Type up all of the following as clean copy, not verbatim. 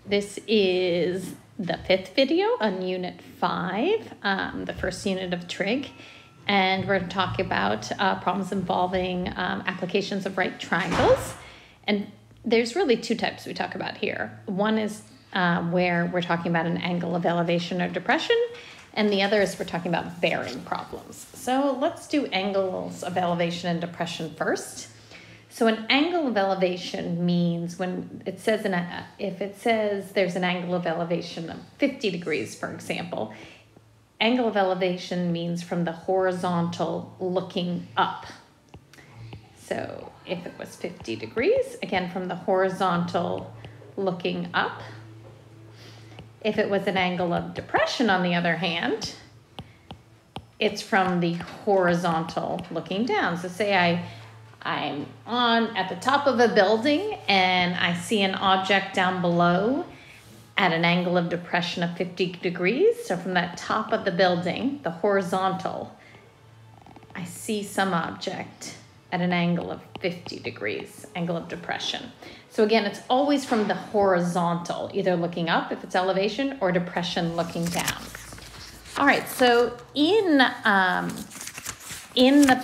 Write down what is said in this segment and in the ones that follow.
This is the 5th video on Unit 5, the first unit of trig. And we're going to talk about problems involving applications of right triangles. And there's really two types we talk about here. One is where we're talking about an angle of elevation or depression, and the other is we're talking about bearing problems. So let's do angles of elevation and depression first. So an angle of elevation means when it says, if it says there's an angle of elevation of 50 degrees, for example, angle of elevation means from the horizontal looking up. So if it was 50 degrees, again, from the horizontal looking up. If it was an angle of depression, on the other hand, it's from the horizontal looking down. So say I'm at the top of a building and I see an object down below at an angle of depression of 50 degrees. So from that top of the building, the horizontal, I see some object at an angle of 50 degrees, angle of depression. So again, it's always from the horizontal, either looking up if it's elevation or depression looking down. All right, so in the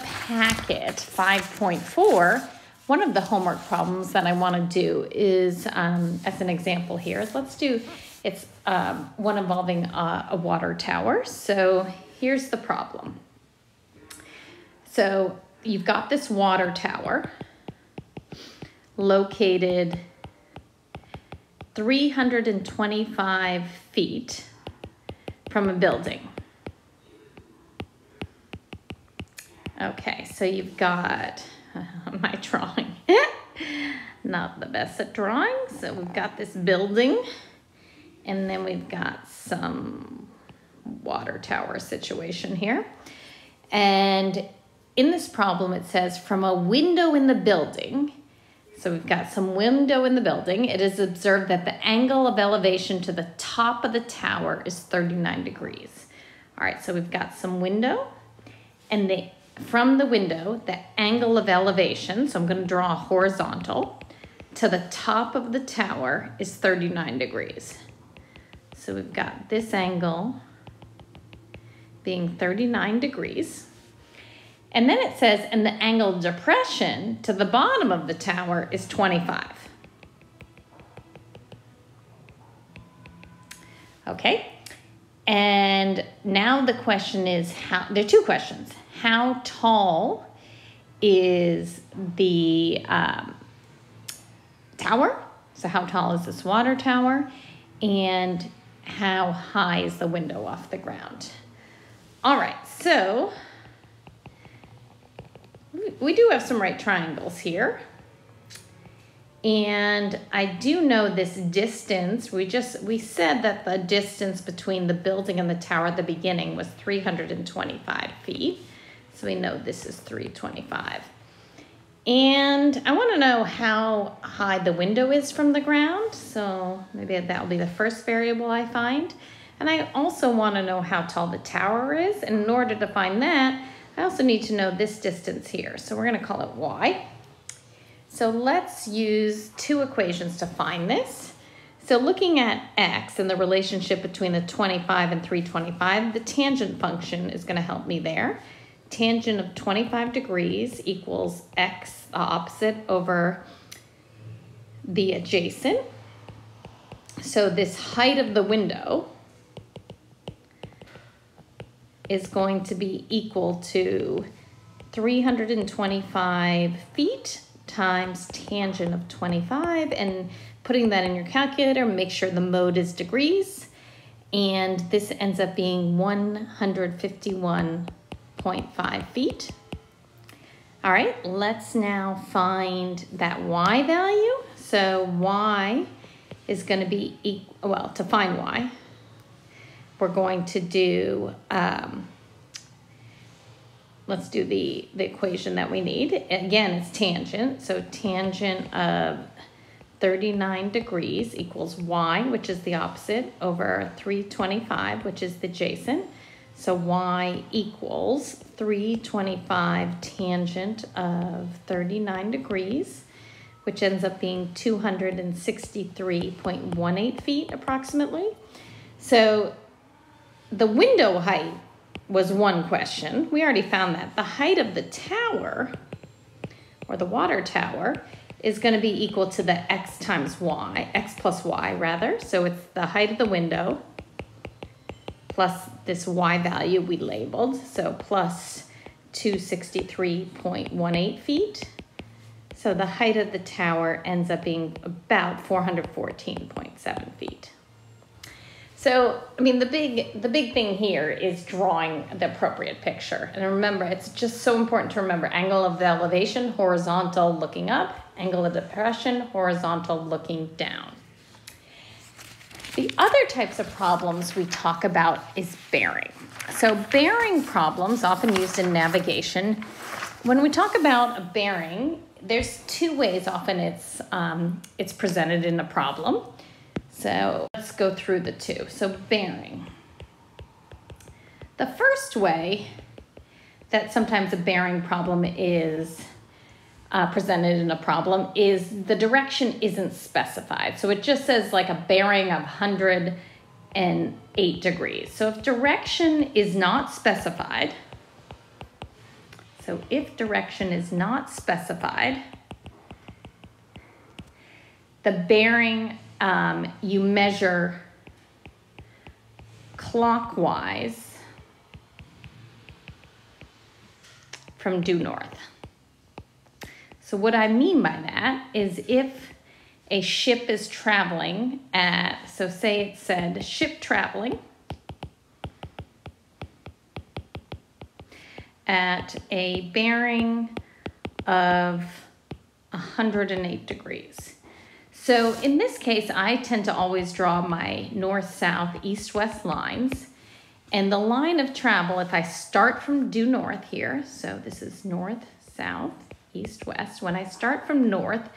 packet 5.4, one of the homework problems that I want to do is, as an example here, it's one involving a water tower. So here's the problem. So you've got this water tower located 325 feet from a building. Okay, so you've got my drawing. Not the best at drawing. So we've got this building, and then we've got some water tower situation here. And in this problem, it says from a window in the building, so we've got some window in the building, it is observed that the angle of elevation to the top of the tower is 39 degrees. All right, so we've got some window, and from the window, the angle of elevation, so I'm going to draw a horizontal, to the top of the tower is 39 degrees. So we've got this angle being 39 degrees. And then it says, and the angle of depression to the bottom of the tower is 25. Okay, and now the question is, there are two questions. How tall is the tower? So how tall is this water tower? And how high is the window off the ground? All right, so we do have some right triangles here. And I do know this distance. We said that the distance between the building and the tower at the beginning was 325 feet. So we know this is 325. And I want to know how high the window is from the ground. So maybe that will be the first variable I find. And I also want to know how tall the tower is. And in order to find that, I also need to know this distance here. So we're going to call it y. So let's use two equations to find this. So looking at x and the relationship between the 25 and 325, the tangent function is going to help me there. Tangent of 25 degrees equals x, the opposite, over the adjacent. So this height of the window is going to be equal to 325 feet times tangent of 25, and putting that in your calculator, make sure the mode is degrees, and this ends up being 151.5 feet. All right, let's now find that y value. So y is going to be, to find y, we're going to do, let's do the equation that we need. Again, it's tangent. So tangent of 39 degrees equals y, which is the opposite, over 325, which is the adjacent. So y equals 325 tangent of 39 degrees, which ends up being 263.18 feet approximately. So the window height was one question. We already found that. The height of the tower, or the water tower, is going to be equal to the x times y, x plus y rather. So it's the height of the window plus this y value we labeled, so plus 263.18 feet. So the height of the tower ends up being about 414.7 feet. So, I mean, the big thing here is drawing the appropriate picture. And remember, it's just so important to remember angle of the elevation, horizontal looking up, angle of depression, horizontal looking down. The other types of problems we talk about is bearing. So bearing problems, often used in navigation. When we talk about a bearing, there's two ways often it's presented in a problem. So let's go through the two. So bearing. The first way that sometimes a bearing problem is presented in a problem is the direction isn't specified. So it just says like a bearing of 108 degrees. So if direction is not specified, the bearing you measure clockwise from due north. So what I mean by that is if a ship is traveling at, so say it said ship traveling at a bearing of 108 degrees. So in this case, I tend to always draw my north, south, east, west lines. And the line of travel, if I start from due north here, so this is north, south, east, west. When I start from north,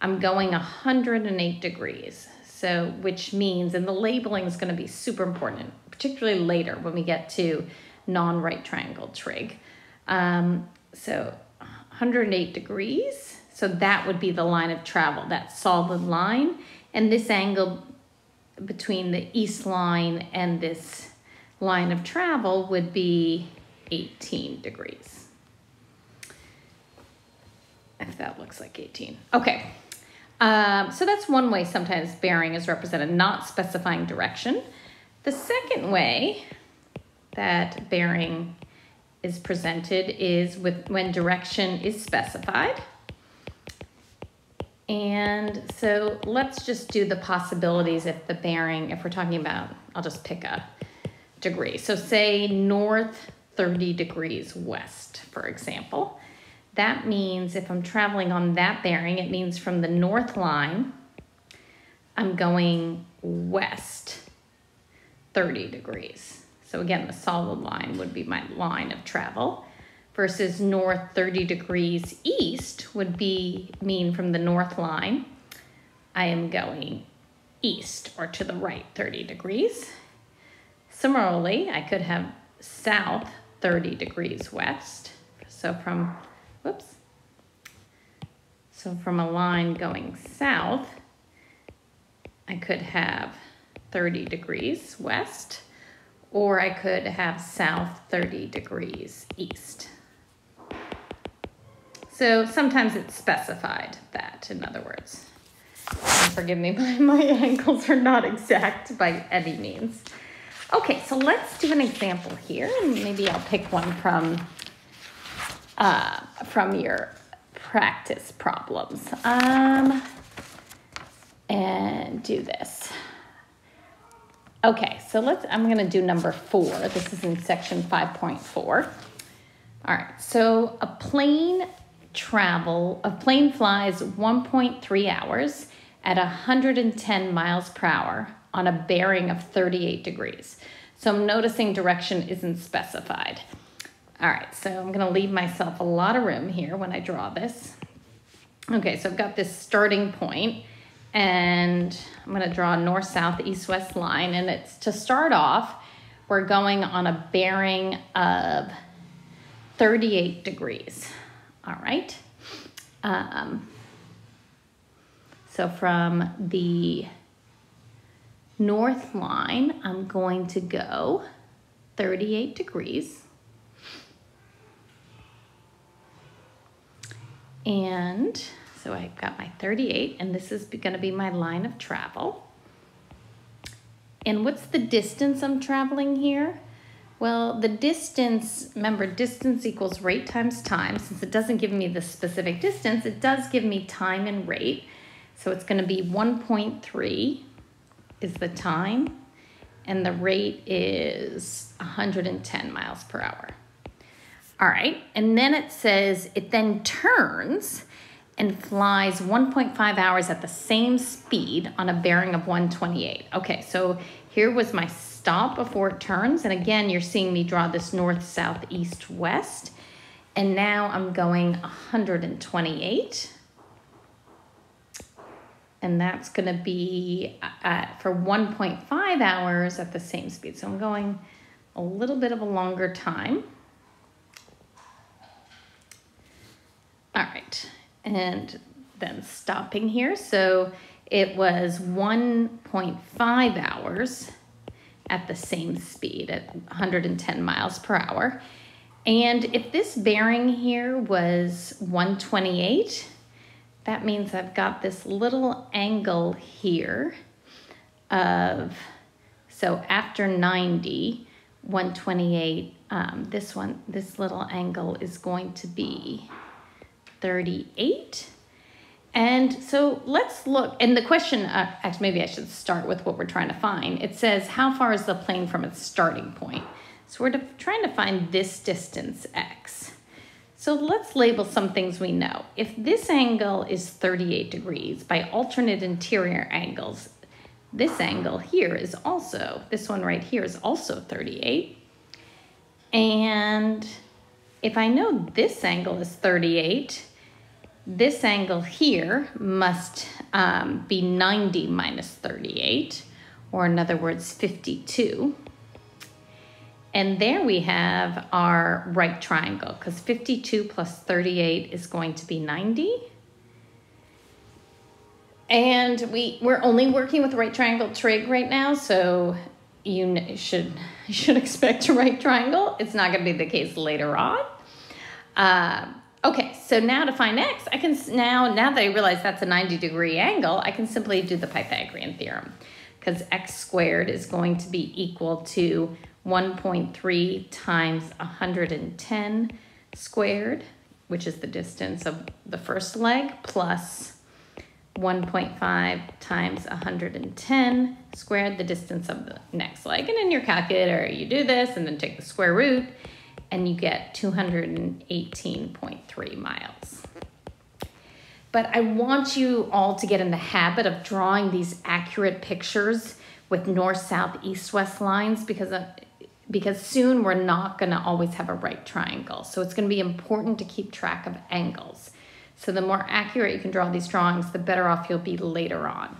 I'm going 108 degrees. So which means, and the labeling is going to be super important, particularly later when we get to non-right triangle trig. So 108 degrees. So that would be the line of travel, that solid line. And this angle between the east line and this line of travel would be 18 degrees. If that looks like 18. Okay, so that's one way sometimes bearing is represented, not specifying direction. The second way that bearing is presented is when direction is specified. And so let's just do the possibilities if the bearing, if we're talking about, I'll just pick a degree. So say north 30 degrees west, for example. That means if I'm traveling on that bearing, it means from the north line, I'm going west 30 degrees. So again, the solid line would be my line of travel. Versus north 30 degrees east would mean from the north line, I am going east or to the right 30 degrees. Similarly, I could have south 30 degrees west. So from a line going south, I could have 30 degrees west, or I could have south 30 degrees east. So sometimes it's specified that, in other words. And forgive me, my angles are not exact by any means. Okay, so let's do an example here. Maybe I'll pick one from your practice problems. And do this. Okay, so I'm going to do number 4. This is in section 5.4. All right, so a plane flies 1.3 hours at 110 miles per hour on a bearing of 38 degrees. So I'm noticing direction isn't specified. All right, so I'm going to leave myself a lot of room here when I draw this. Okay, so I've got this starting point, and I'm going to draw a north, south, east, west line. And it's to start off, we're going on a bearing of 38 degrees. All right. So from the north line, I'm going to go 38 degrees. And so I've got my 38, and this is going to be my line of travel. And what's the distance I'm traveling here? Well, the distance, remember, distance equals rate times time. Since it doesn't give me the specific distance, it does give me time and rate. So it's going to be 1.3 is the time, and the rate is 110 miles per hour. All right, and then it says it then turns and flies 1.5 hours at the same speed on a bearing of 128. Okay, so here was my stop before it turns. And again, you're seeing me draw this north, south, east, west. And now I'm going 128. And that's gonna be for 1.5 hours at the same speed. So I'm going a little bit of a longer time. All right, and then stopping here. So it was 1.5 hours at the same speed at 110 miles per hour. And if this bearing here was 128, that means I've got this little angle here of, so after 90, 128, this little angle is going to be 38. And so let's look, and the question, actually maybe I should start with what we're trying to find. It says, how far is the plane from its starting point? So we're trying to find this distance, x. So let's label some things we know. If this angle is 38 degrees, by alternate interior angles, this angle here is also, this one right here is also 38. And if I know this angle is 38, this angle here must be 90 minus 38, or in other words, 52. And there we have our right triangle, because 52 plus 38 is going to be 90. And we're only working with right triangle trig right now, so you should expect a right triangle. It's not going to be the case later on. Okay, so now to find x, I can now that I realize that's a 90-degree angle, I can simply do the Pythagorean theorem, because x squared is going to be equal to 1.3 times 110 squared, which is the distance of the first leg, plus 1.5 times 110 squared, the distance of the next leg. And in your calculator, you do this and then take the square root, and you get 218.3 miles. But I want you all to get in the habit of drawing these accurate pictures with north, south, east, west lines, because soon we're not gonna always have a right triangle. So it's gonna be important to keep track of angles. So the more accurate you can draw these drawings, the better off you'll be later on.